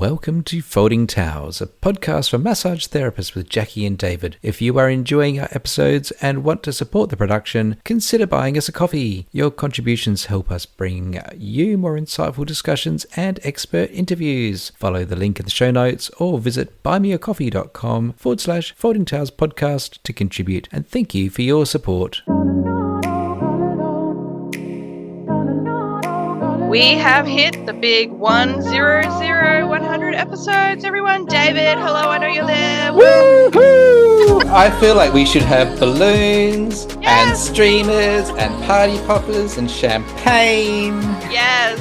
Welcome to Folding Towels, a podcast for massage therapists with Jackie and David. If you are enjoying our episodes and want to support the production, consider buying us a coffee. Your contributions help us bring you more insightful discussions and expert interviews. Follow the link in the show notes or visit buymeacoffee.com/Folding Towels podcast to contribute, and thank you for your support. We have hit the big 100 episodes, everyone. David, hello, I know you're there. Woohoo! I feel like we should have balloons and streamers and party poppers and champagne. Yes.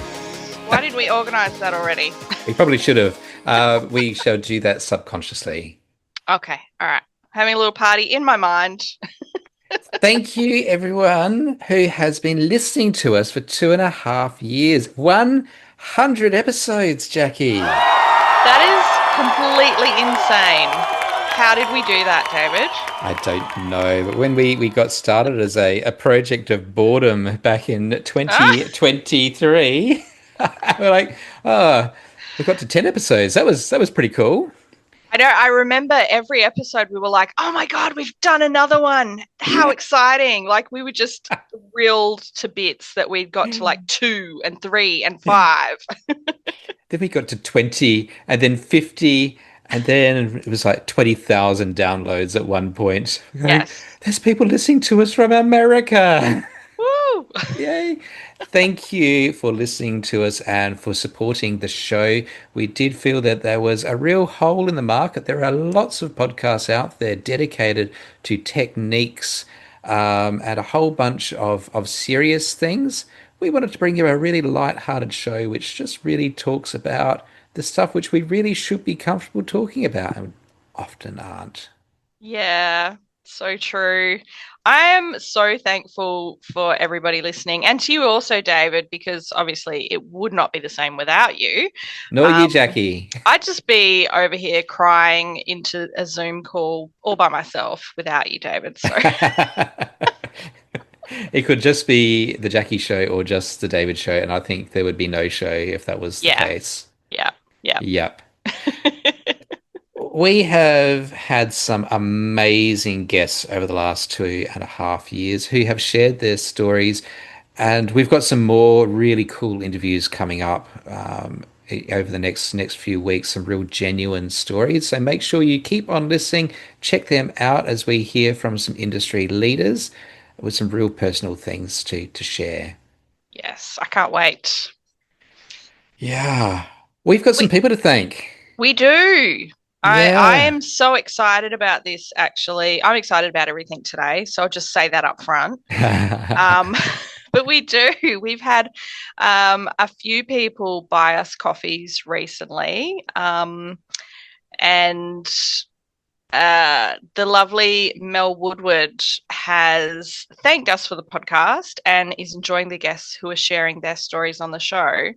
Why didn't we organise that already? We probably should have. We shall do that subconsciously. Okay, all right. Having a little party in my mind. Thank you, everyone who has been listening to us for 2.5 years. 100 episodes, Jackie. That is completely insane. How did we do that, David? I don't know, but when we got started as a project of boredom back in 2023, we're like, we got to 10 episodes. That was pretty cool. I know. I remember every episode we were like, oh my God, we've done another one. How exciting. Like we were just thrilled to bits that we'd got to like 2 and 3 and 5. Then we got to 20 and then 50 and then it was like 20,000 downloads at one point. Like, yes. There's people listening to us from America. Woo! Yay. Thank you for listening to us and for supporting the show. We did feel that there was a real hole in the market. There are lots of podcasts out there dedicated to techniques and a whole bunch of serious things. We wanted to bring you a really light-hearted show which just really talks about the stuff which we really should be comfortable talking about and often aren't. Yeah, so true. I am so thankful for everybody listening and to you also, David, because obviously it would not be the same without you. Nor you, Jackie. I'd just be over here crying into a Zoom call all by myself without you, David. So it could just be the Jackie show or just the David show, and I think there would be no show if that was the case. Yeah. Yep. We have had some amazing guests over the last 2.5 years who have shared their stories, and we've got some more really cool interviews coming up over the next few weeks, some real genuine stories. So make sure you keep on listening, check them out as we hear from some industry leaders with some real personal things to share. Yes, I can't wait. Yeah. We've got some people to thank. We do. I am so excited about this, actually. I'm excited about everything today, so I'll just say that up front. But we do. We've had a few people buy us coffees recently, and the lovely Mel Woodward has thanked us for the podcast and is enjoying the guests who are sharing their stories on the show.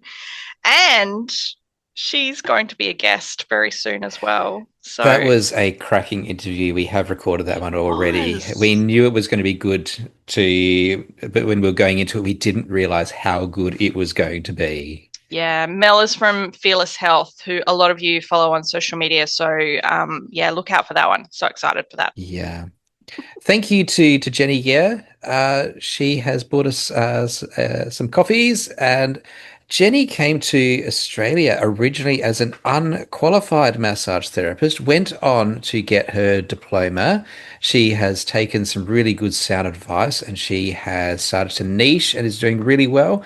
And she's going to be a guest very soon as well. So that was a cracking interview. We have recorded that one already. We knew it was going to be good but when we were going into it, we didn't realize how good it was going to be. Yeah, Mel is from Fearless Health, who a lot of you follow on social media. So, look out for that one. So excited for that. Yeah. Thank you to Jenny Gear. She has bought us some coffees, and Jenny came to Australia originally as an unqualified massage therapist, went on to get her diploma. She has taken some really good sound advice and she has started to niche and is doing really well.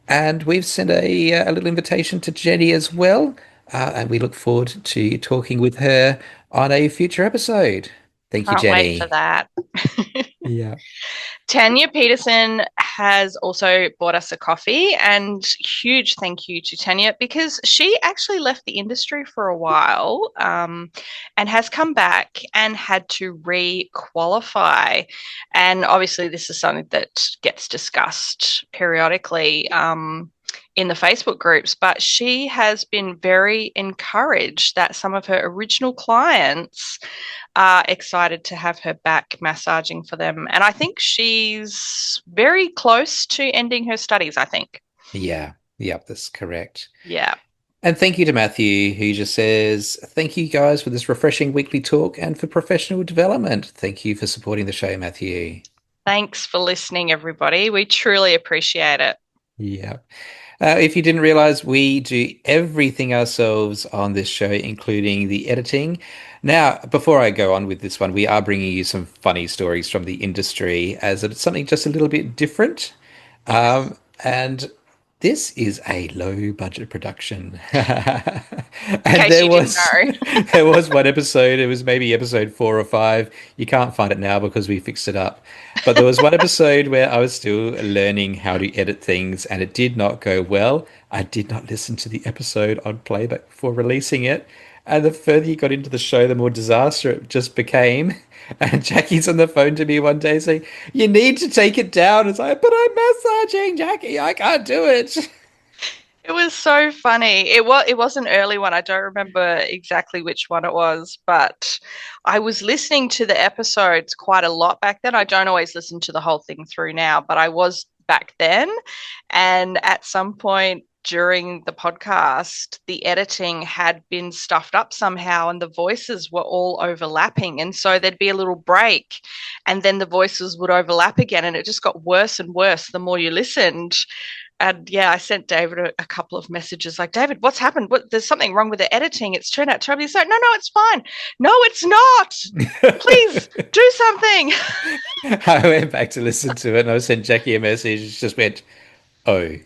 And we've sent a little invitation to Jenny as well. And we look forward to talking with her on a future episode. Thank you, Jenny. Can't wait for that. Yeah. Tanya Peterson has also bought us a coffee, and huge thank you to Tanya because she actually left the industry for a while and has come back and had to re-qualify. And obviously this is something that gets discussed periodically in the Facebook groups, but she has been very encouraged that some of her original clients are excited to have her back massaging for them. And I think she's very close to ending her studies, I think. Yeah. Yep, that's correct. Yeah. And thank you to Matthew, who just says, thank you guys for this refreshing weekly talk and for professional development. Thank you for supporting the show, Matthew. Thanks for listening, everybody. We truly appreciate it. Yeah. If you didn't realize, we do everything ourselves on this show, including the editing. Now, before I go on with this one, we are bringing you some funny stories from the industry as it's something just a little bit different. Yes. And this is a low budget production. In And case you didn't know. there was one episode, it was maybe episode 4 or 5. You can't find it now because we fixed it up. But there was one episode where I was still learning how to edit things and it did not go well. I did not listen to the episode on playback before releasing it. And the further you got into the show, the more disaster it just became. And Jackie's on the phone to me one day saying, "You need to take it down." It's like, "But I'm massaging, Jackie. I can't do it." It was so funny. It was an early one. I don't remember exactly which one it was, but I was listening to the episodes quite a lot back then. I don't always listen to the whole thing through now, but I was back then. And at some point during the podcast, the editing had been stuffed up somehow and the voices were all overlapping. And so there'd be a little break and then the voices would overlap again. And it just got worse and worse the more you listened. And yeah, I sent David a couple of messages like, David, what's happened? There's something wrong with the editing. It's turned out terribly. He's like, no, no, it's fine. No, it's not. Please do something. I went back to listen to it and I sent Jackie a message. She just went, "Oh."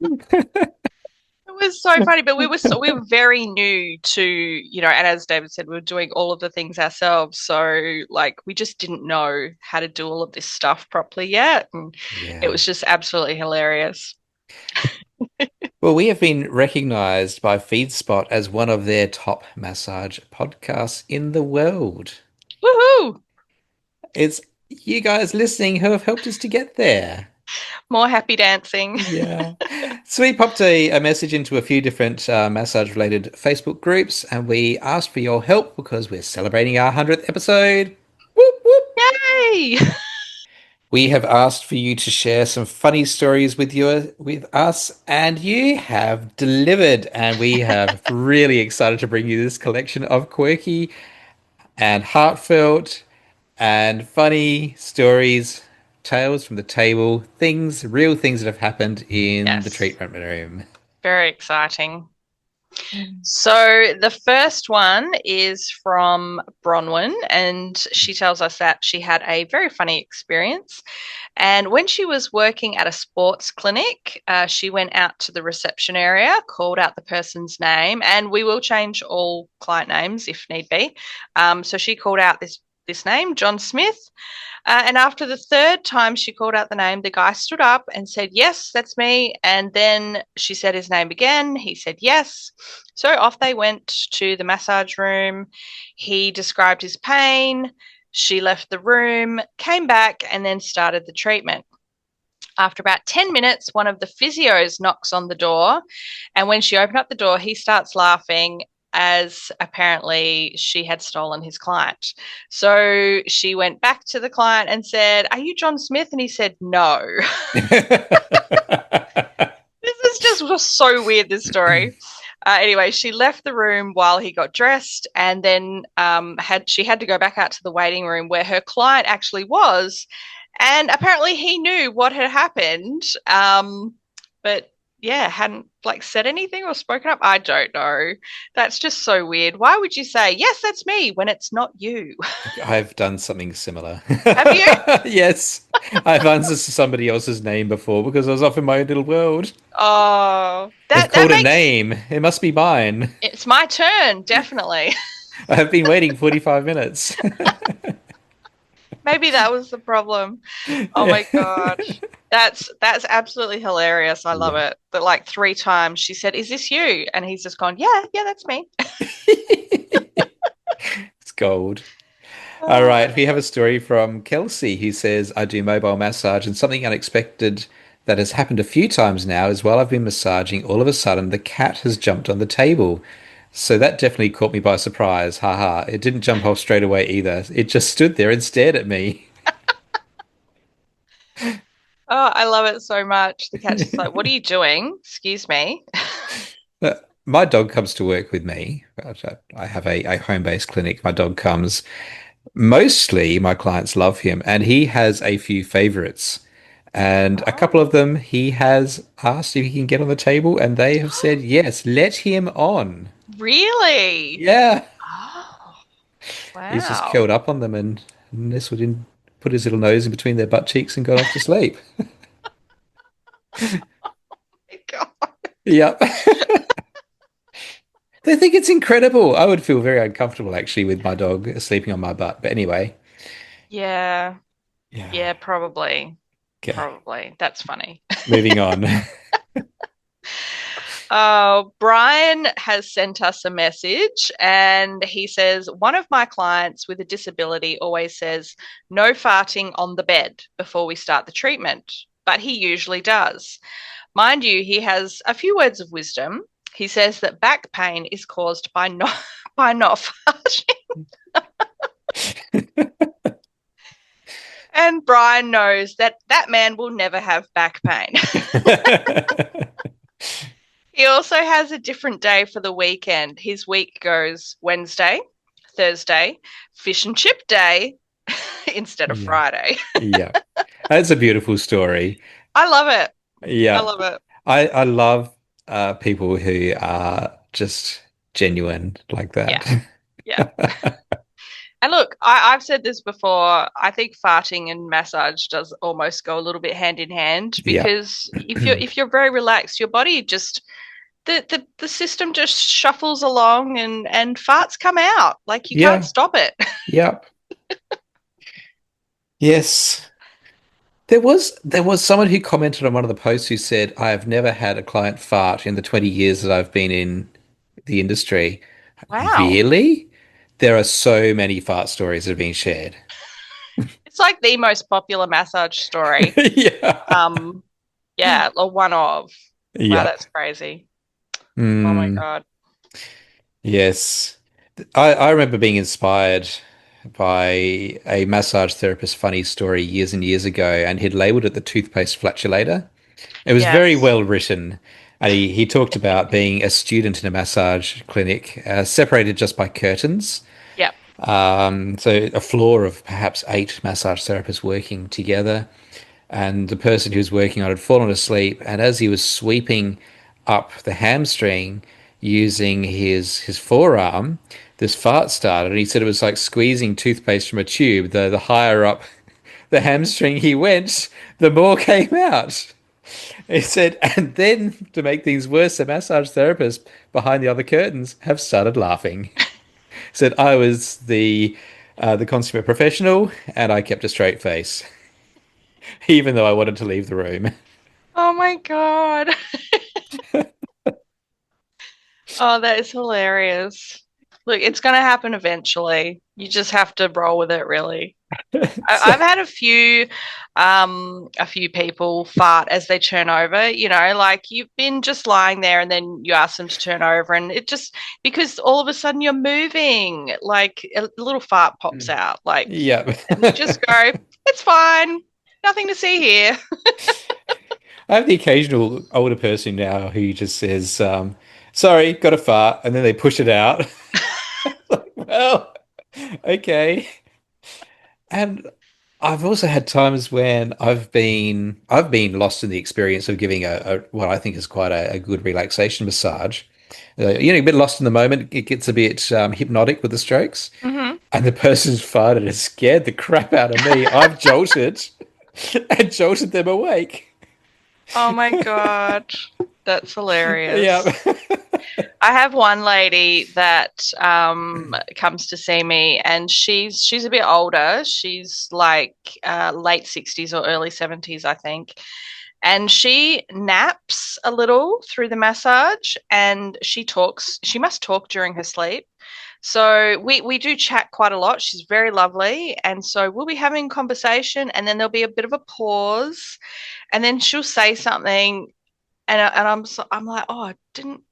It was so funny, but we were very new to, and as David said, we were doing all of the things ourselves. So like we just didn't know how to do all of this stuff properly yet. And it Yeah. was just absolutely hilarious. Well, we have been recognized by FeedSpot as one of their top massage podcasts in the world. Woohoo! It's you guys listening who have helped us to get there. More happy dancing. Yeah. So we popped a message into a few different massage related Facebook groups and we asked for your help because we're celebrating our 100th episode. Whoop, whoop. Yay! We have asked for you to share some funny stories with us, and you have delivered. And we have really excited to bring you this collection of quirky and heartfelt and funny stories, tales from the table, real things that have happened in the Yes, treatment room. very exciting. So the first one is from Bronwyn, and she tells us that she had a very funny experience. And when she was working at a sports clinic, she went out to the reception area, called out the person's name, and we will change all client names if need be. So she called out this name, John Smith. And after the third time she called out the name, the guy stood up and said, "Yes, that's me." And then she said his name again. He said, "Yes." So off they went to the massage room. He described his pain. She left the room, came back, and then started the treatment. After about 10 minutes, one of the physios knocks on the door. And when she opened up the door, he starts laughing as apparently she had stolen his client. So she went back to the client and said, "Are you John Smith?" And he said, "No." This is just so weird, this story. Anyway, she left the room while he got dressed, and then had to go back out to the waiting room where her client actually was, and apparently he knew what had happened, but yeah, hadn't like said anything or spoken up. I don't know. That's just so weird. Why would you say yes, that's me when it's not you? I've done something similar. Have you? Yes, I've answered somebody else's name before because I was off in my own little world. Oh, They've that called a makes name. It must be mine. it's my turn, definitely. I have been waiting 45 minutes. Maybe that was the problem. Oh Yeah. my God. That's absolutely hilarious. I love Yeah. it. But like three times she said, "Is this you?" And he's just gone, "Yeah, yeah, that's me." It's gold. All Oh, right, we have a story from Kelsey who says, "I do mobile massage and something unexpected that has happened a few times now is while I've been massaging, all of a sudden the cat has jumped on the table. So that definitely caught me by surprise. Haha. It didn't jump off straight away either. It just stood there and stared at me." I love it so much. The cat's just like, "What are you doing? Excuse me." My dog comes to work with me. I have a home-based clinic. My dog comes. Mostly my clients love him, and he has a few favorites. And a couple of Oh, them he has asked if he can get on the table, and they have said, yes, let him on. really? Yeah. Oh, He's just wow. curled up on them and nestled in, put his little nose in between their butt cheeks and gone off to sleep. My God. Yep. They think it's incredible. I would feel very uncomfortable actually with my dog sleeping on my butt. But anyway, Yeah, yeah. yeah, probably. Okay. Probably. That's funny. Moving on. Brian has sent us a message and he says, one of my clients with a disability always says, no farting on the bed before we start the treatment, but he usually does. Mind you, he has a few words of wisdom. He says that back pain is caused by not by not farting. And Brian knows that that man will never have back pain. He also has a different day for the weekend. His week goes Wednesday, Thursday, fish and chip day instead of Yeah. Friday. Yeah. That's a beautiful story. I love it. I Yeah. love it. I love people who are just genuine like Yeah. that. Yeah. And look, I've said this before. I think farting and massage does almost go a little bit hand in hand Yeah. because if you're very relaxed, your body just the system just shuffles along and farts come out. Like you can't Yeah. stop it. Yep. Yes. There was someone who commented on one of the posts who said, I have never had a client fart in the 20 years that I've been in the industry. Wow. Really? There are so many fart stories that are being shared. It's like the most popular massage story. Yeah. Um, yeah, or one of. Wow, Yep. that's crazy. Oh my Mm, God. yes. I remember being inspired by a massage therapist funny story years and years ago, and he'd labeled it the toothpaste flatulator. It was very Yes. well written. And he talked about being a student in a massage clinic, separated just by curtains. Yep. So a floor of perhaps eight massage therapists working together. And the person who was working on it had fallen asleep. And as he was sweeping up the hamstring using his forearm, this fart started. And he said it was like squeezing toothpaste from a tube. The higher up the hamstring he went, the more came out. He said, and then to make things worse, the massage therapists behind the other curtains have started laughing. He said I was the consummate professional, and I kept a straight face, even though I wanted to leave the room. Oh my God. Oh, that is hilarious. Look, it's going to happen eventually. You just have to roll with it, really. So, I've had a few people fart as they turn over. Like you've been just lying there, and then you ask them to turn over, and it just because all of a sudden you're moving, like a little fart pops out, like, yeah. and you just go, "It's fine, nothing to see here." I have the occasional older person now who just says, sorry, got a fart, and then they push it out. Like, well, okay. And I've also had times when I've been lost in the experience of giving a what I think is quite a good relaxation massage. A bit lost in the moment. It gets a bit hypnotic with the strokes, Hmm. and the person's farted has scared the crap out of me. I've jolted and jolted them awake. Oh my God, that's Yeah. hilarious. I have one lady that comes to see me, and she's a bit older. She's like late 60s or early 70s, I think. And she naps a little through the massage, and she talks. She must talk during her sleep. So we do chat quite a lot. She's very lovely, and so we'll be having conversation, and then there'll be a bit of a pause, and then she'll say something, and I'm like, oh,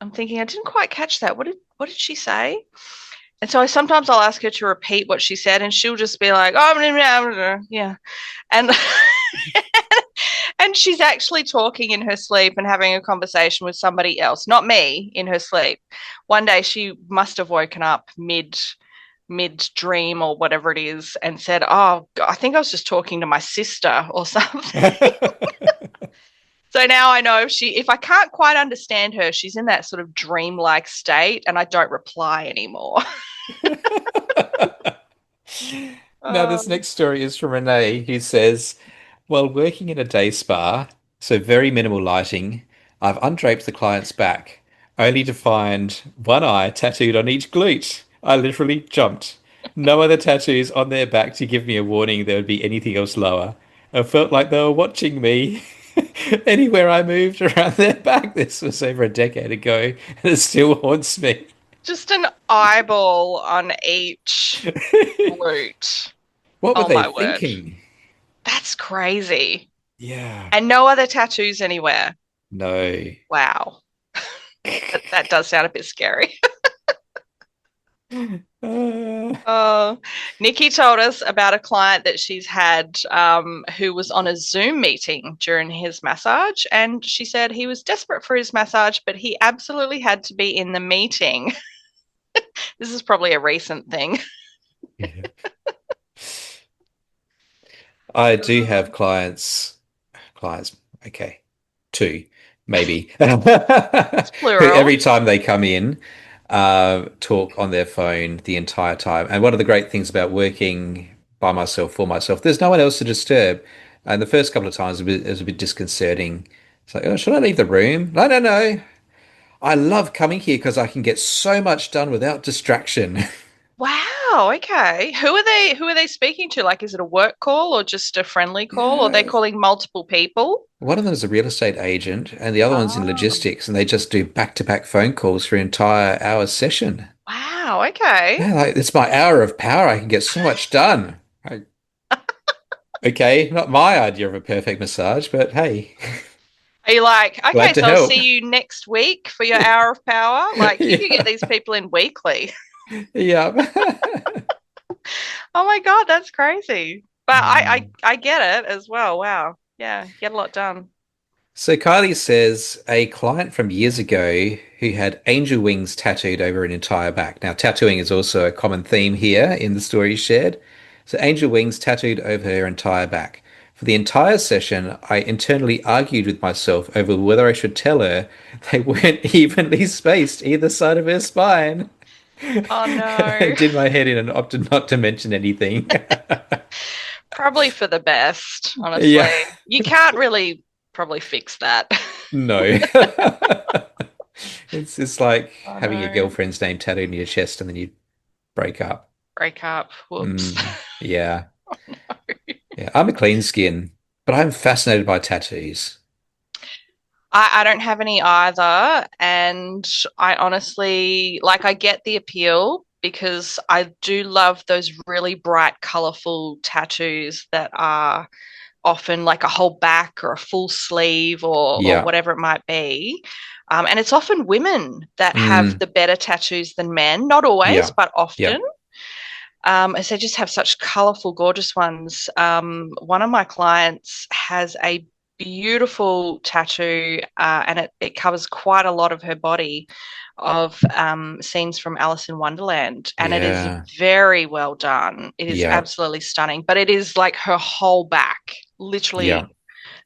I'm thinking I didn't quite catch that. What did she say? And so sometimes I'll ask her to repeat what she said, and she'll just be like, oh, yeah, and and And she's actually talking in her sleep and having a conversation with somebody else, not me, in her sleep. One day she must have woken up mid dream or whatever it is and said, "Oh, I think I was just talking to my sister or something." So now I know if I can't quite understand her, she's in that sort of dreamlike state and I don't reply anymore. Now, this Um, next story is from Renee, who says, while working in a day spa, so very minimal lighting, I've undraped the client's back, only to find one eye tattooed on each glute. I literally jumped. No other tattoos on their back to give me a warning there would be anything else lower. I felt like they were watching me. Anywhere I moved around their back, this was over a decade ago, and it still haunts me. just an eyeball on each glute. What were Oh they my word. thinking? That's crazy. Yeah, And no other tattoos anywhere. no. Wow. That does sound a bit scary. Uh, Nikki told us about a client that she's had who was on a Zoom meeting during his massage. And she said he was desperate for his massage, but he absolutely had to be in the meeting. This is probably a recent thing. yeah. I do have clients, okay, two, maybe, It's who plural. every time they come in, talk on their phone the entire time. And one of the great things about working by myself, for myself, there's no one else to disturb. And the first couple of times it was a bit disconcerting. It's like, oh, should I leave the room? No, no, no. I love coming here because I can get so much done without distraction. Wow, okay. Who are they speaking to? Like, is it a work call or just a friendly call? Or are they Yeah. calling multiple people? One of them is a real estate agent, and the other one's in Oh, logistics, and they just do back-to-back phone calls for an entire hour session. wow, okay. Yeah, like it's my hour of power. I can get so much done. Okay, not my idea of a perfect massage, but hey, Are you like, okay, glad to so I'll help. see you next week for your hour of power? Like, you could get Yeah, these people in weekly. yeah. Oh my God, that's crazy. But I, Mm. I, I get it as well. Wow. Yeah, get a lot done. So Kylie says a client from years ago who had angel wings tattooed over an entire back. Now, tattooing is also a common theme here in the stories shared. So angel wings tattooed over her entire back. For the entire session, I internally argued with myself over whether I should tell her they weren't evenly spaced either side of her spine. Oh I no. did my head in and opted not to mention anything. Probably for the best, Yeah, honestly. You can't really probably fix that. no. It's like Oh having your no. girlfriend's name tattooed on your chest and then you break up. Break up. Whoops. Yeah. Yeah. I'm a clean skin, but I'm fascinated by tattoos. I don't have any either. And I honestly, like, I get the appeal because I do love those really bright, colorful tattoos that are often like a whole back or a full sleeve or Yeah. whatever it might be. And it's often women that have Mm, the better tattoos than men, not always, yeah. but Yeah. often. As they just have such colorful, gorgeous ones. One of my clients has a beautiful tattoo, and it covers quite a lot of her body of scenes from Alice in Wonderland. And it is Yeah. very well done. It is Yeah. absolutely stunning, but it is like her whole back. Yeah. Literally,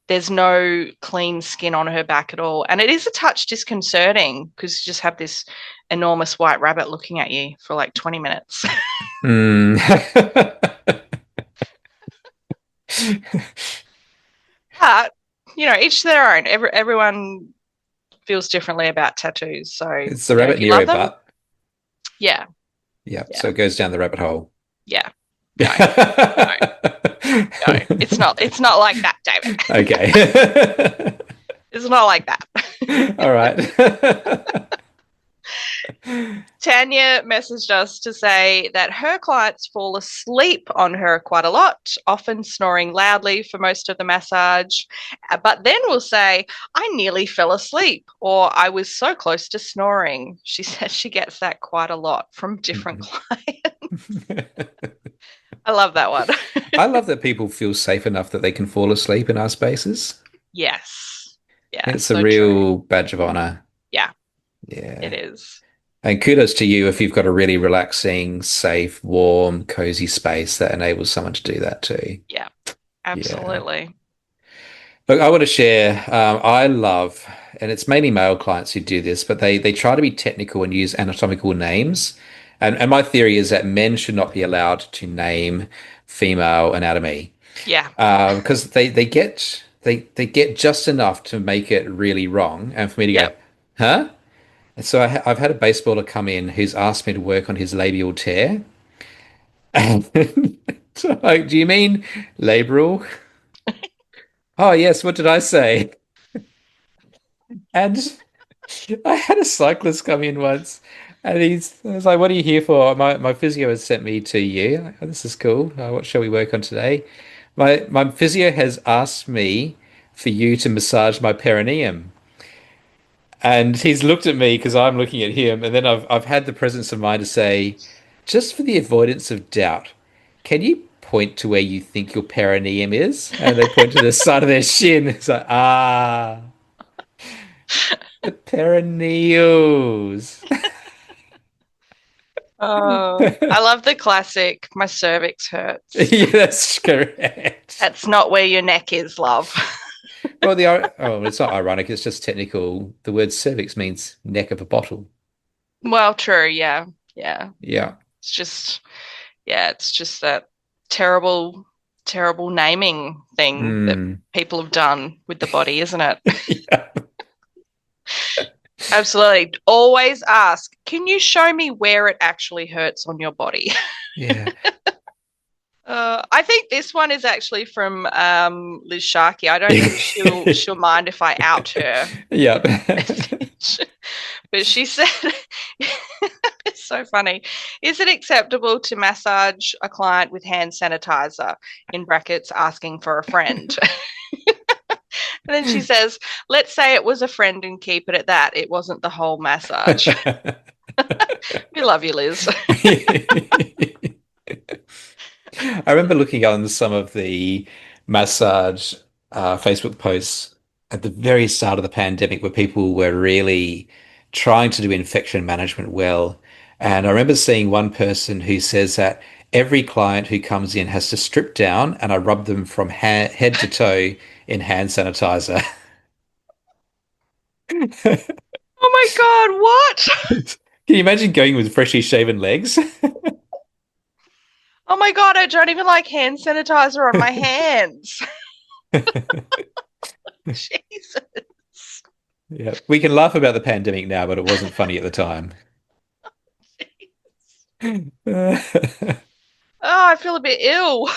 there's no clean skin on her back at all. And it is a touch disconcerting because you just have this enormous white rabbit looking at you for like 20 minutes. Mm. But each to their own. Everyone feels differently about tattoos. So It's the rabbit if you near love her them, butt. yeah, Yeah. So yeah, it goes down the rabbit hole. yeah. No, no, no. It's not like that, David. Okay. It's not like that. All right. Tanya messaged us to say that her clients fall asleep on her quite a lot, often snoring loudly for most of the massage, but then will say, I nearly fell asleep, or I was so close to snoring. She says she gets that quite a lot from different clients. I love that one. I love that people feel safe enough that they can fall asleep in our spaces. Yes. Yeah, It's a so true. real badge of honor. Yeah, it Yeah. is. And kudos to you if you've got a really relaxing, safe, warm, cozy space that enables someone to do that too. Yeah, Yeah. absolutely. Look, I want to share. I love, and it's mainly male clients who do this, but they try to be technical and use anatomical names. And my theory is that men should not be allowed to name female anatomy Yeah. because they get just enough to make it really wrong, and for me to go, Yep. huh? And so I've had a baseballer come in who's asked me to work on his labial tear. And so like, do you mean labral? Oh yes, what did I say? And I had a cyclist come in once, and I was like, "What are you here for?" My physio has sent me to you. Like, oh, this is cool. What shall we work on today? My physio has asked me for you to massage my perineum, and he's looked at me because I'm looking at him, and then I've had the presence of mind to say, just for the avoidance of doubt, can you point to where you think your perineum is? And they point to the side of their shin. It's like, ah, the perineals. Oh, I love the classic, my cervix hurts. Yeah, that's correct. That's not where your neck is, love. Well, oh, it's not ironic. It's just technical. The word cervix means neck of a bottle. Well, true, yeah. Yeah. Yeah. It's just yeah, it's just that terrible, terrible naming thing that Mm. people have done with the body, isn't it? Yeah. Absolutely. Always ask, can you show me where it actually hurts on your body? Yeah. I think this one is actually from Liz Sharkey. I don't think she'll mind if I out her Yeah. message. But she said, it's so funny. Is it acceptable to massage a client with hand sanitizer? In brackets, asking for a friend. And then she says, let's say it was a friend and keep it at that. It wasn't the whole massage. We love you, Liz. I remember looking on some of the massage Facebook posts at the very start of the pandemic where people were really trying to do infection management well. And I remember seeing one person who says that every client who comes in has to strip down and I rub them from head to toe in hand sanitizer. Can Oh my God, what? you imagine going with freshly shaven legs? Oh my God, I don't even like hand sanitizer on my hands. Jesus. Yeah, we can laugh about the pandemic now, but it wasn't funny at the time. Oh, I feel a bit ill.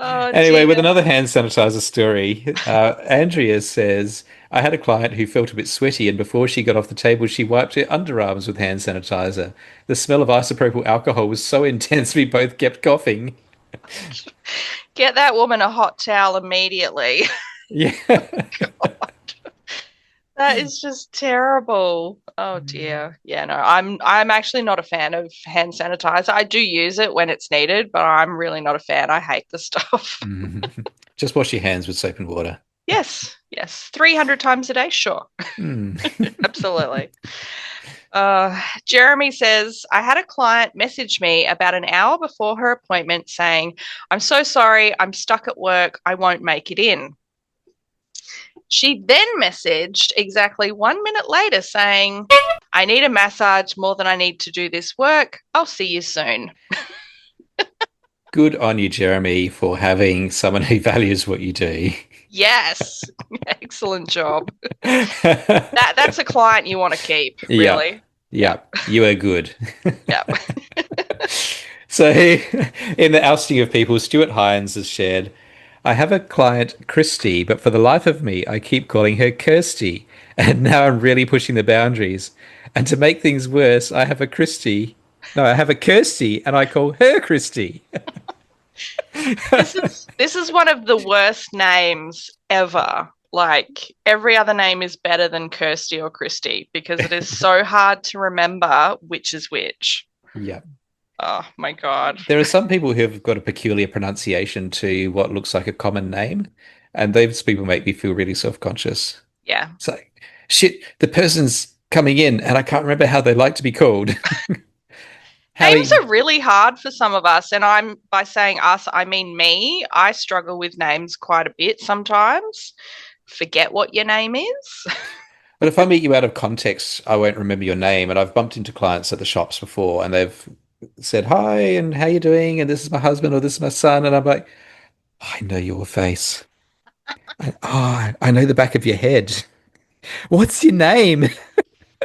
Oh Anyway, with dear. another hand sanitizer story, Andrea says, I had a client who felt a bit sweaty, and before she got off the table, she wiped her underarms with hand sanitizer. The smell of isopropyl alcohol was so intense we both kept coughing. Get that woman a hot towel immediately. Yeah. That is just terrible. Oh dear. Yeah, no, I'm actually not a fan of hand sanitizer. I do use it when it's needed, but I'm really not a fan. I hate the stuff. Mhm. Just wash your hands with soap and water. Yes, yes. 300 times a day, sure. Mm. Absolutely. Jeremy says, I had a client message me about an hour before her appointment saying, I'm so sorry, I'm stuck at work, I won't make it in. She then messaged exactly 1 minute later saying, I need a massage more than I need to do this work. I'll see you soon. Good on you, Jeremy, for having someone who values what you do. Yes. Excellent job. That's a client you want to keep, Yep. really. Yeah. Yep. You are good. Yeah. So, in the ousting of people, Stuart Hines has shared, I have a client, Christy, but for the life of me, I keep calling her Kirsty. And now I'm really pushing the boundaries. And to make things worse, I have a Christy. No, I have a Kirsty, and I call her Christy. This is one of the worst names ever. Like every other name is better than Kirsty or Christy because it is so hard to remember which is which. Yeah. Oh my God. There are some people who have got a peculiar pronunciation to what looks like a common name, and those people make me feel really self-conscious. Yeah. It's like, shit, the person's coming in and I can't remember how they like to be called. How Names you, are really hard for some of us, and I'm by saying us, I mean me. I struggle with names quite a bit sometimes. Forget what your name is. but if I meet you out of context, I won't remember your name. And I've bumped into clients at the shops before and they've said, hi, and how you doing? And this is my husband or this is my son. And I'm like, I know your face. I know the back of your head. What's your name?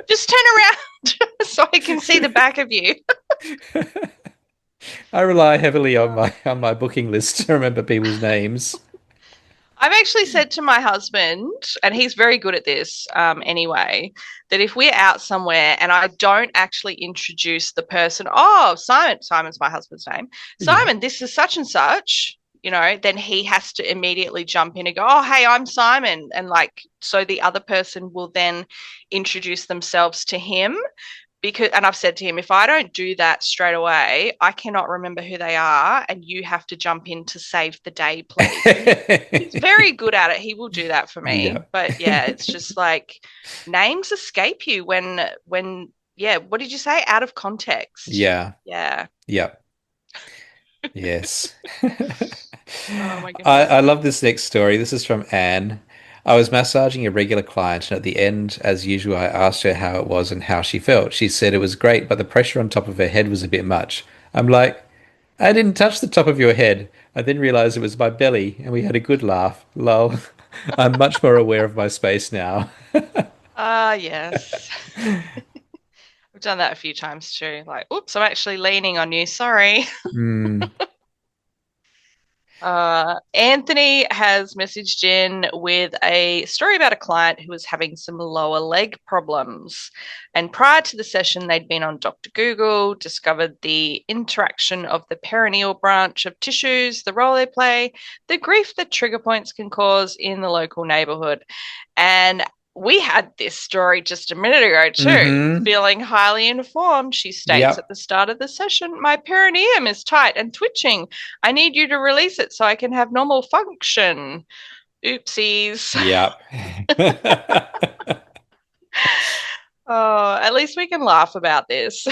Just turn around so I can see the back of you. I rely heavily on my booking list to remember people's names. I've actually said to my husband, and he's very good at this anyway, that if we're out somewhere and I don't actually introduce the person, oh, Simon, Simon's my husband's name, Yeah. Simon, this is such and such, then he has to immediately jump in and go, oh, hey, I'm Simon. And like, so the other person will then introduce themselves to him because and I've said to him, if I don't do that straight away, I cannot remember who they are, and you have to jump in to save the day, please. And he's very good at it. He will do that for me. Yeah. But yeah, it's just like names escape you when yeah, what did you say? Out of context. Yeah. Yeah. Yeah. Yes. Oh my I goodness. love this next story. This is from Anne. I was massaging a regular client, and at the end, as usual, I asked her how it was and how she felt. She said it was great, but the pressure on top of her head was a bit much. I'm like, I didn't touch the top of your head. I then realized it was my belly, and we had a good laugh. Lol. I'm much more aware of my space now. Ah, yes. I've done that a few times too. Like, oops, I'm actually leaning on you. Sorry. Hmm. Anthony has messaged in with a story about a client who was having some lower leg problems. And prior to the session, they'd been on Dr. Google, discovered the interaction of the perineal branch of tissues, the role they play, the grief that trigger points can cause in the local neighborhood. And we had this story just a minute ago, too. Mm-hmm. Feeling highly informed, she states at Yep. the start of the session, my perineum is tight and twitching. I need you to release it so I can have normal function. Oopsies. Yep. Oh, at least we can laugh about this.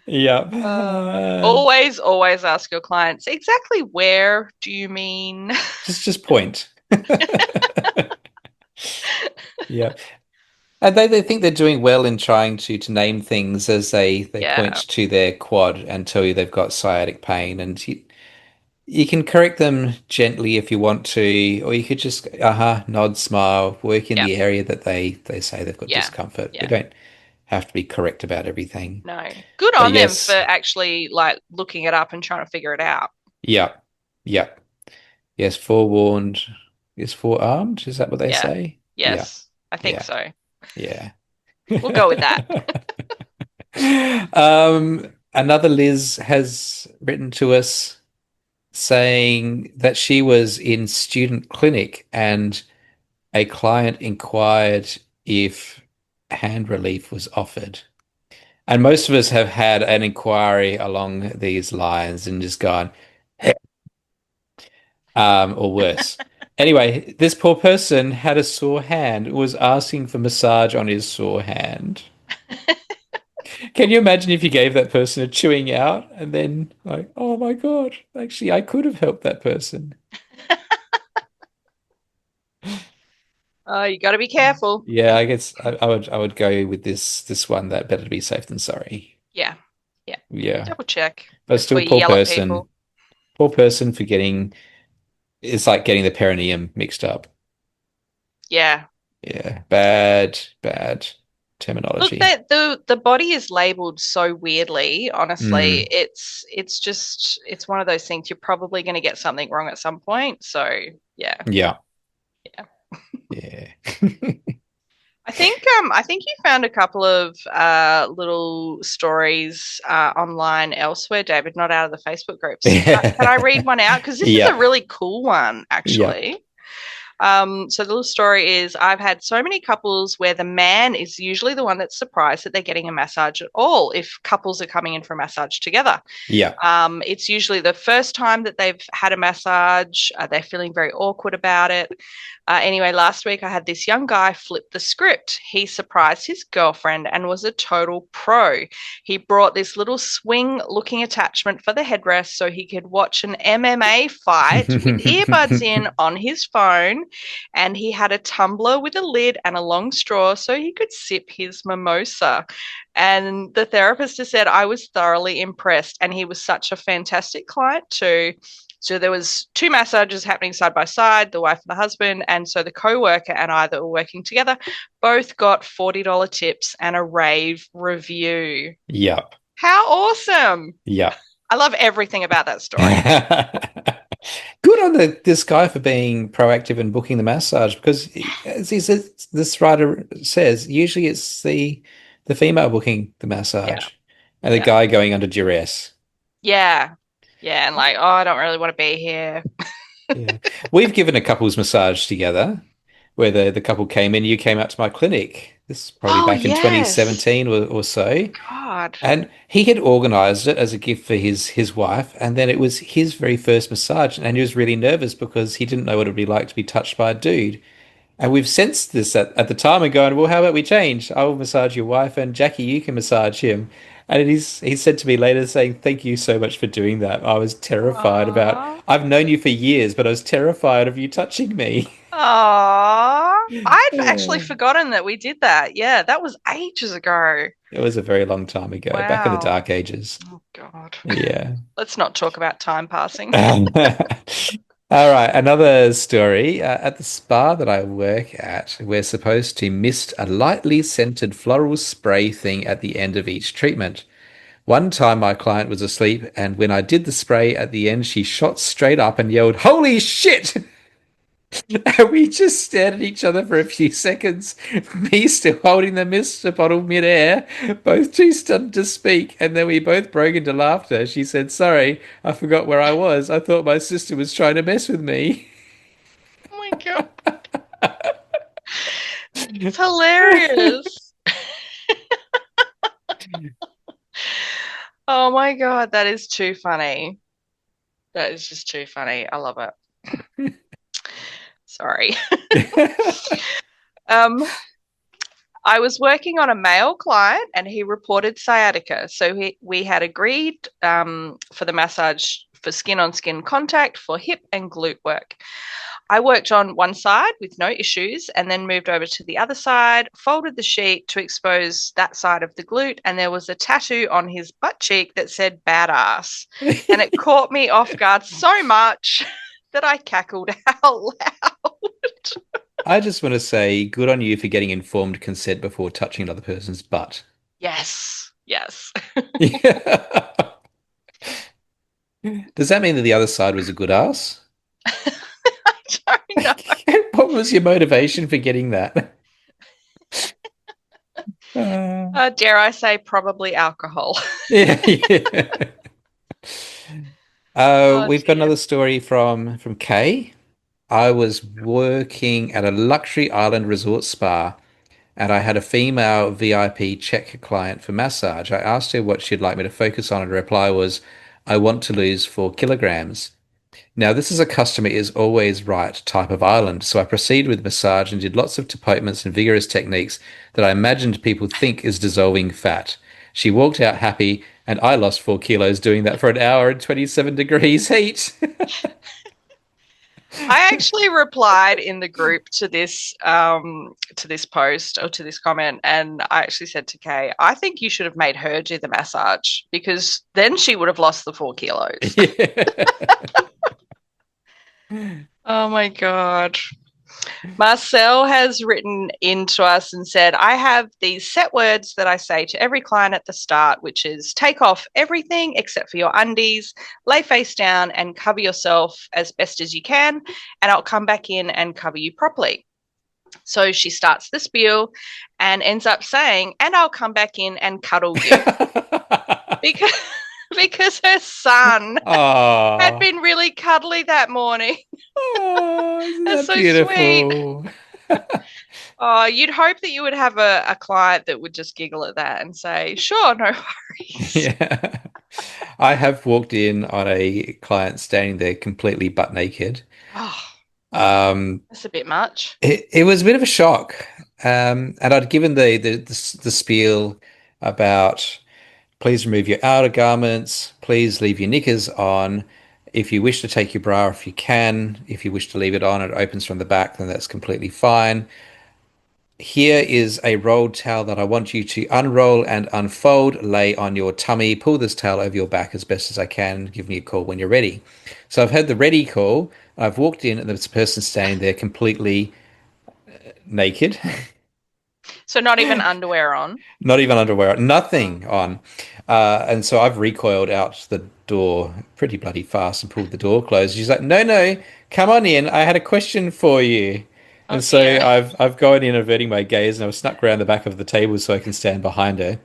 Yep. Always, always ask your clients exactly where do you mean? Just point. Yeah. And they think they're doing well in trying to name things as they point Yeah, to their quad and tell you they've got sciatic pain. And you can correct them gently if you want to, or you could just nod, smile, work in yeah, the area that they say they've got yeah, discomfort. We yeah. don't have to be correct about everything. No. Good But on them for yes, actually like looking it up and trying to figure it out. yeah, yeah. Yes, forewarned is forearmed. Is that what they Yeah. say? Yeah, Yes, I think yeah, so. yeah. We'll go with that. Another Liz has written to us saying that she was in student clinic and a client inquired if hand relief was offered. And most of us have had an inquiry along these lines and just gone, or worse. Anyway, this poor person had a sore hand, was asking for massage on his sore hand. Can you imagine if you gave that person a chewing out and then like, oh my God, actually I could have helped that person. Oh, you got to be careful. Yeah, I guess I would go with this one that better to be safe than sorry. Yeah. Yeah. Yeah. Double check But before still you yell at people. poor person for getting it's like getting the perineum mixed up. Yeah. Yeah. Bad Look, terminology. that the body is labeled so weirdly, honestly. Mm. It's just it's one of those things you're probably going to get something wrong at some point. So, yeah. Yeah. Yeah. Yeah. I think you found a couple of little stories online elsewhere, David, not out of the Facebook groups. Can I read one out? Because this is a Yep. really cool one, Yep. actually. So the little story is I've had so many couples where the man is usually the one that's surprised that they're getting a massage at all if couples are coming in for a massage together. Yeah. It's usually the first time that they've had a massage. They're feeling very awkward about it. Anyway, last week I had this young guy flip the script. He surprised his girlfriend and was a total pro. He brought this little swing looking attachment for the headrest so he could watch an MMA fight with earbuds in on his phone. And he had a tumbler with a lid and a long straw so he could sip his mimosa. And the therapist has said I was thoroughly impressed, and he was such a fantastic client too. So there was two massages happening side by side, the wife and the husband, and so the co-worker and I that were working together both got $40 tips and a rave review. Yep. How awesome! Yep. I love everything about that story. Good on this guy for being proactive and booking the massage because, as he says, this writer says, usually it's the female booking the Yeah, massage and the yeah, guy going under duress. yeah, yeah, and like, oh, I don't really want to be here. Yeah. We've given a couple's massage together where the couple came in. You came out to my clinic. This is probably Oh back in yes, 2017 or so. God. And he had organized it as a gift for his wife. And then it was his very first massage. And he was really nervous because he didn't know what it would be like to be touched by a dude. And we've sensed this at the time and going, well, how about we change? I will massage your wife and Jackie, you can massage him. And he said to me later saying, thank you so much for doing that. I was terrified about, Aww. I've known you for years, but I was terrified of you touching me. Aww. I'd actually Uh, forgotten that we did that. Yeah, that was ages ago. It was a very long time ago, back in the Wow. dark ages. Oh, God. Yeah. Let's not talk about time passing. All right, another story. At the spa that I work at, we're supposed to mist a lightly scented floral spray thing at the end of each treatment. One time my client was asleep, and when I did the spray at the end, she shot straight up and yelled, "Holy shit!" And we just stared at each other for a few seconds, me still holding the mist bottle midair, both too stunned to speak, and then we both broke into laughter. She said, "Sorry, I forgot where I was. I thought my sister was trying to mess with me." Oh my God. It's hilarious. Oh my God, that is too funny. That is just too funny. I love it. Sorry. Um, I was working on a male client and he reported sciatica. So we had agreed for the massage for skin on skin contact for hip and glute work. I worked on one side with no issues and then moved over to the other side, folded the sheet to expose that side of the glute, and there was a tattoo on his butt cheek that said badass. And it caught me off guard so much that I cackled out loud. I just want to say good on you for getting informed consent before touching another person's butt. Yes, yes. Yeah. Does that mean that the other side was a good ass? I don't know. What was your motivation for getting that? Uh, Dare I say, probably alcohol. yeah, yeah. Oh We've got dear. another story from Kay. I was working at a luxury island resort spa, and I had a female VIP Czech client for massage. I asked her what she'd like me to focus on, and her reply was, "I want to lose 4 kilograms." Now, this is a customer is always right type of island, so I proceeded with massage and did lots of appointments and vigorous techniques that I imagined people think is dissolving fat. She walked out happy, and I lost 4 kilos doing that for an hour in 27 degrees heat. I actually replied in the group to this post or to this comment, and I actually said to Kay, I think you should have made her do the massage because then she would have lost the 4 kilos. Oh my God. Marcel has written into us and said, I have these set words that I say to every client at the start, which is take off everything except for your undies, lay face down and cover yourself as best as you can, and I'll come back in and cover you properly. So she starts the spiel and ends up saying, and I'll come back in and cuddle you. Because because her son had Oh, been really cuddly that morning. oh, isn't That's that so sweet. beautiful? Oh, you'd hope that you would have a client that would just giggle at that and say, sure, no worries. Yeah. I have walked in on a client standing there completely butt naked. Oh, Um, that's a bit much. it was a bit of a shock. And I'd given the spiel about please remove your outer garments, please leave your knickers on. If you wish to take your bra off, you can. If you wish to leave it on, it opens from the back, then that's completely fine. Here is a rolled towel that I want you to unroll and unfold, lay on your tummy, pull this towel over your back as best as I can, give me a call when you're ready. So I've had the ready call. I've walked in and there's a person standing there completely naked, So not even underwear on. not even underwear, Mm. nothing on. And so I've recoiled out the door pretty bloody fast and pulled the door closed. She's like, "No, no, come on in. I had a question for you." Oh And so dear. I've gone in averting my gaze and I've snuck around the back of the table so I can stand behind her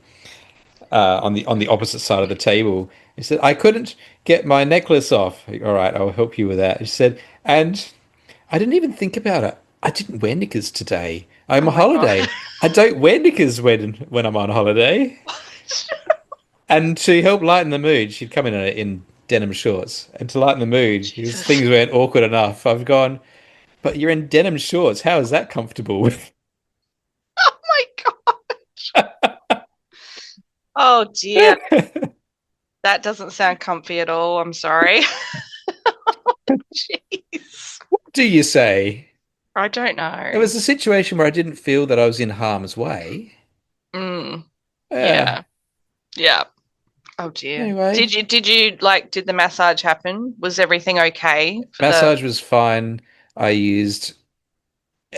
on the opposite side of the table. She said, "I couldn't get my necklace off." All right, I'll help you with that. She said, and I didn't even think about it. I didn't wear knickers today. I'm Oh on my God. holiday. I don't wear knickers when I'm on holiday. And to help lighten the mood, she'd come in denim shorts. And to lighten the mood, because Jesus. things weren't awkward enough, I've gone, but you're in denim shorts. How is that comfortable? Oh my God. Oh dear. That doesn't sound comfy at all. I'm sorry. Jeez. Do you say? I don't It know. was a situation where I didn't feel that I was in harm's way. Mm, Yeah. yeah. Yeah. Oh dear. Anyway, Did the massage happen? Was everything okay for the massage was fine. I used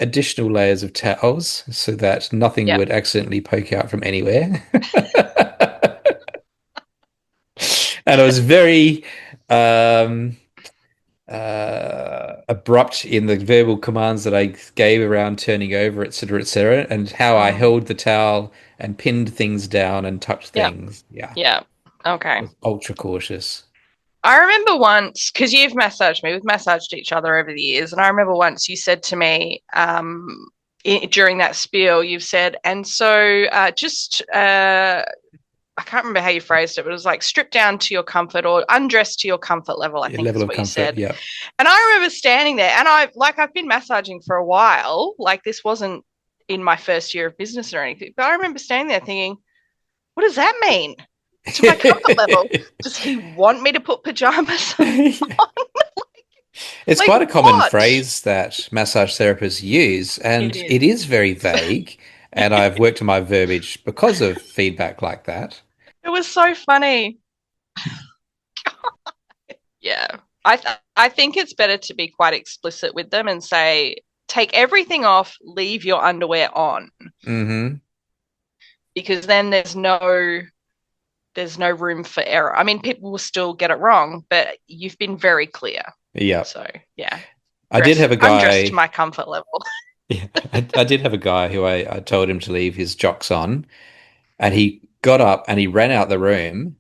additional layers of towels so that nothing Yeah. would accidentally poke out from anywhere. And I was very um, abrupt in the verbal commands that I gave around turning over, etc., and how I Mm, held the towel and pinned things down and touched yeah. things. Yeah, Yeah. Okay. I was ultra cautious. I remember once, because you've massaged me, we've massaged each other over the years, and I remember once you said to me, during that spiel, you've said, and so just I can't remember how you phrased it, but it was like strip down to your comfort or undress to your comfort level, I Your think level is of what you comfort. said. Yeah. And I remember standing there, and I've been massaging for a while, like this wasn't in my first year of business or anything, but I remember standing there thinking, what does that mean? To my comfort level. Does he want me to put pajamas on? It's Like quite a common what? phrase that massage therapists use, It and is. it is very vague. And I've worked on my verbiage because of feedback like that. It was so funny. Yeah. I think it's better to be quite explicit with them and say, take everything off, leave your underwear on. Hmm. Because then there's no room for error. I mean, people will still get it wrong, but you've been very clear. Yeah. So yeah. I did have a Undress to guy. my comfort level. Yeah, I did have a guy who I told him to leave his jocks on, and he got up and he ran out the room.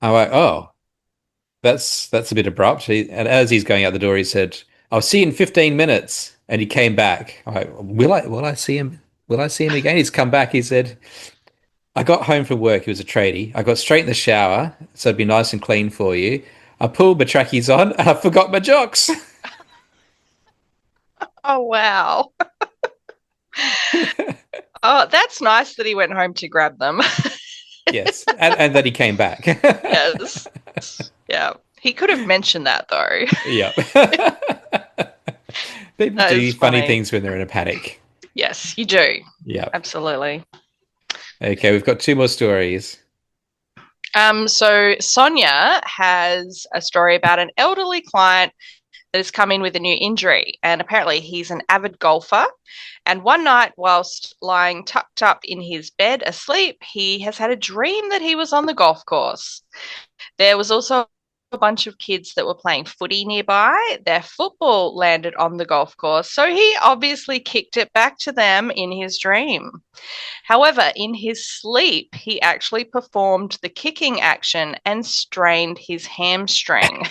I'm like, oh, that's a bit abrupt. And as he's going out the door, he said, "I'll see you in 15 minutes." And he came back. I'm like, will I see him? Will I see him again? He's come back. He said, "I got home from work. He was a tradie. I got straight in the shower, so it'd be nice and clean for you. I pulled my trackies on and I forgot my jocks." Oh wow. Oh, that's nice that he went home to grab them. Yes, and then he came back. Yes. Yeah. He could have mentioned that though. Yeah. People That is do funny funny. things when they're in a panic. Yes, you do. Yeah. Absolutely. Okay, we've got two more stories. So Sonia has a story about an elderly client that has come in with a new injury, and apparently he's an avid golfer. And one night, whilst lying tucked up in his bed asleep, he has had a dream that he was on the golf course. There was also a bunch of kids that were playing footy nearby. Their football landed on the golf course, so he obviously kicked it back to them in his dream. However, in his sleep, he actually performed the kicking action and strained his hamstring.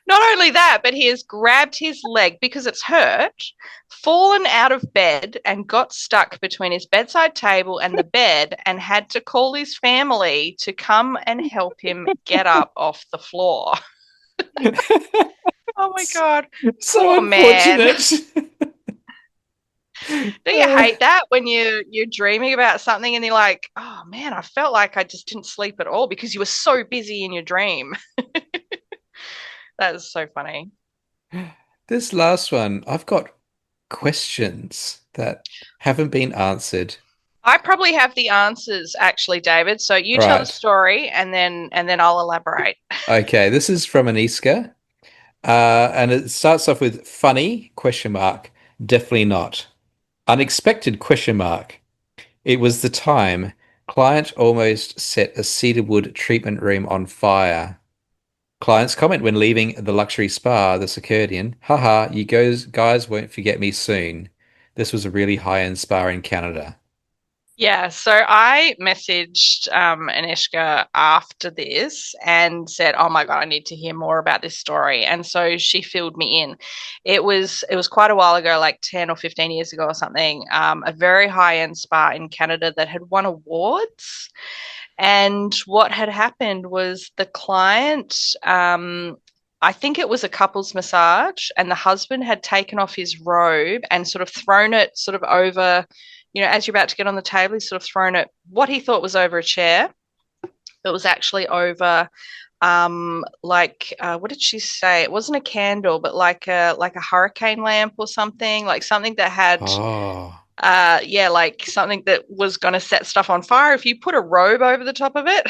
Not only that, but he has grabbed his leg because it's hurt, fallen out of bed, and got stuck between his bedside table and the bed, and had to call his family to come and help him get up off the floor. Oh my God. So Poor man. unfortunate. Do you hate that when you're dreaming about something and you're like, oh man, I felt like I just didn't sleep at all because you were so busy in your dream. That is so funny. This last one, I've got questions that haven't been answered. I probably have the answers actually, David. So you tell the Right. story and then I'll elaborate. Okay, this is from Aniska. And it starts off with funny question mark. Definitely not. Unexpected question mark. It was the time client almost set a cedarwood treatment room on fire. Client's comment when leaving the luxury spa, the Circadian. Haha, you guys won't forget me soon. This was a really high-end spa in Canada. Yeah, so I messaged Anishka after this and said, "Oh my God, I need to hear more about this story." And so she filled me in. It was quite a while ago, like 10 or 15 years ago or something, a very high-end spa in Canada that had won awards. And what had happened was the client, I think it was a couple's massage, and the husband had taken off his robe and sort of thrown it sort of over, as you're about to get on the table, he's sort of thrown it what he thought was over a chair. It was actually over what did she say? It wasn't a candle, but like a hurricane lamp or something, like something that had Oh, yeah, like something that was going to set stuff on fire if you put a robe over the top of it.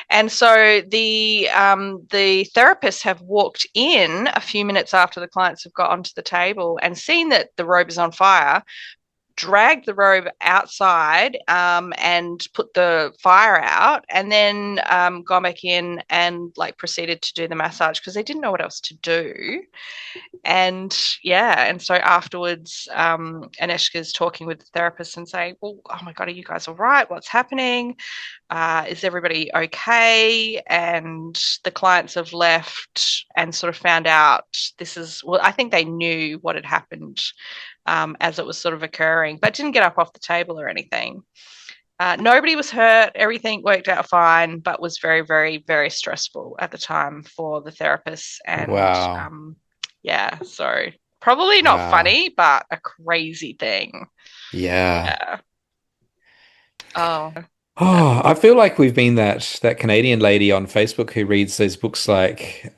And so the therapists have walked in a few minutes after the clients have got onto the table and seen that the robe is on fire, dragged the robe outside and put the fire out, and then gone back in and like proceeded to do the massage because they didn't know what else to do. And yeah, and so afterwards, Aneshka's talking with the therapist and saying, "Well, oh my God, are you guys all right? What's happening? Is everybody okay?" And the clients have left and sort of found out well, I think they knew what had happened as it was sort of occurring, but didn't get up off the table or anything. Nobody was hurt. Everything worked out fine, but was very, very, very stressful at the time for the therapists. And wow. yeah, so probably not Wow. funny, but a crazy thing. Yeah. Yeah. Oh, that. Oh, I feel like we've been that Canadian lady on Facebook who reads those books like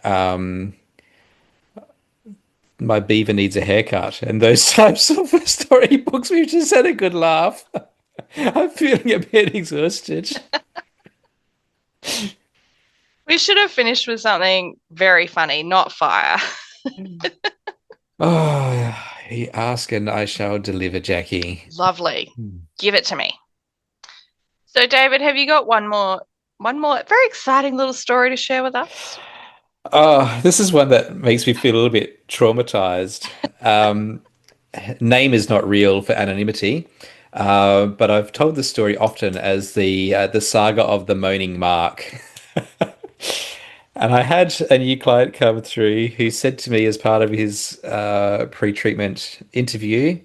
My Beaver Needs a Haircut and those types of storybooks. We've just had a good laugh. I'm feeling a bit exhausted. We should have finished with something very funny, not fire. Oh, he ask and I shall deliver, Jackie. Lovely. Hmm. Give it to me. So, David, have you got one more very exciting little story to share with us? Oh, this is one that makes me feel a little bit traumatized. Name is not real for anonymity, but I've told this story often as the saga of the moaning mark. And I had a new client come through who said to me as part of his pre-treatment interview,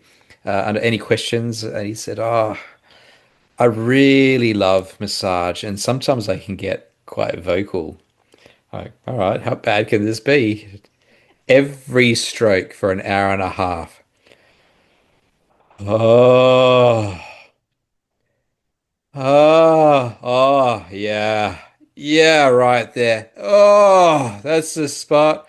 under any questions, and he said, "Oh, I really love massage, and sometimes I can get quite vocal." Like, all right, how bad can this be? Every stroke for an hour and a half. Oh, yeah. Yeah, right there. Oh, that's the spot.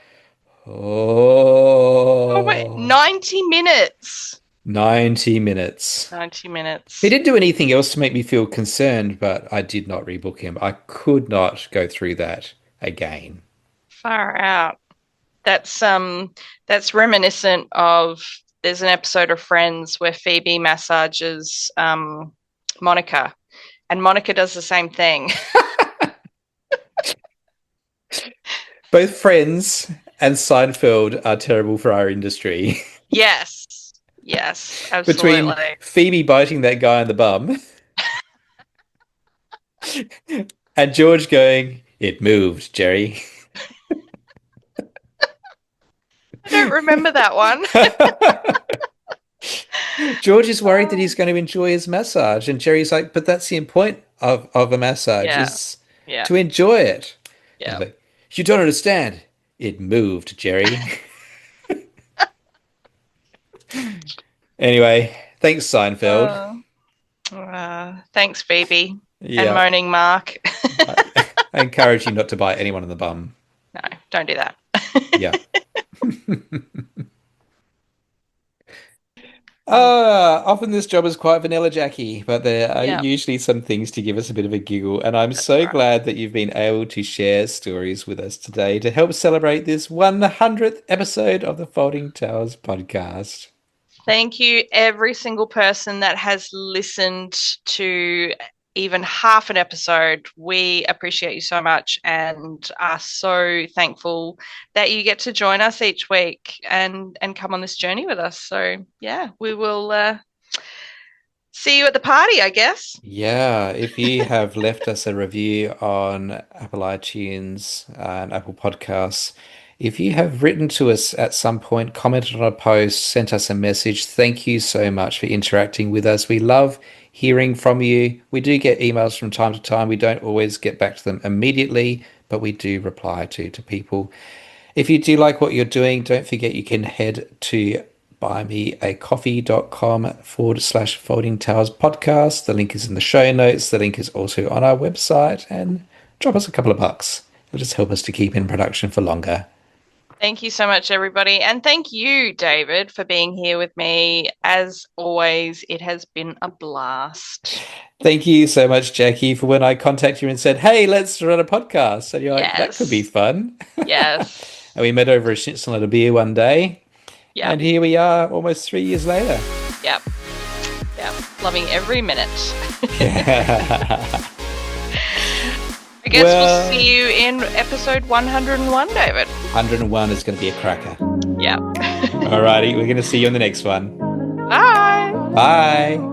Oh my, Oh, 90 minutes. 90 minutes. 90 He minutes. didn't do anything else to make me feel concerned, but I did not rebook him. I could not go through that again. Far out. That's reminiscent of there's an episode of Friends where Phoebe massages Monica, and Monica does the same thing. Both Friends and Seinfeld are terrible for our industry. Yes. Yes, Between absolutely. Phoebe biting that guy in the bum and George going, "It moved, Jerry." I don't remember that one. George is worried that he's Oh, going to enjoy his massage, and Jerry's like, "But that's the point of a massage yeah. is Yeah. to enjoy it." And Yeah. he's like, "You don't understand. It moved, Jerry." Anyway, thanks, Seinfeld. Uh, thanks, Phoebe and Yeah, moaning Mark. I, I encourage you not to bite anyone in the bum. No, don't do that. Yeah. Oh, Often this job is quite vanilla, Jackie, but there are yeah, usually some things to give us a bit of a giggle. And I'm that's so right. glad that you've been able to share stories with us today to help celebrate this 100th episode of the Folding Towers podcast. Thank you, every single person that has listened to even half an episode. We appreciate you so much and are so thankful that you get to join us each week and come on this journey with us. So yeah, we will see you at the party, I guess. Yeah, if you have left us a review on Apple iTunes and Apple Podcasts, if you have written to us at some point, commented on a post, sent us a message, thank you so much for interacting with us. We love hearing from you. We do get emails from time to time. We don't always get back to them immediately, but we do reply to people. If you do like what you're doing, don't forget you can head to buymeacoffee.com/, Folding Towers podcast. The link is in the show notes. The link is also on our website. And drop us a couple of bucks. It'll just help us to keep in production for longer. Thank you so much, everybody. And thank you, David, for being here with me. As always, it has been a blast. Thank you so much, Jackie, for when I contacted you and said, "Hey, let's run a podcast." And you're like, "That could be Yes. fun." Yes. And we met over a schnitzel and a beer one day. Yep. And here we are almost 3 years later. Yep. Yep. Loving every minute. I guess we'll Well, see you in episode 101, David. 101 is going to be a cracker. Yep. Alrighty, we're going to see you on the next one. Bye. Bye.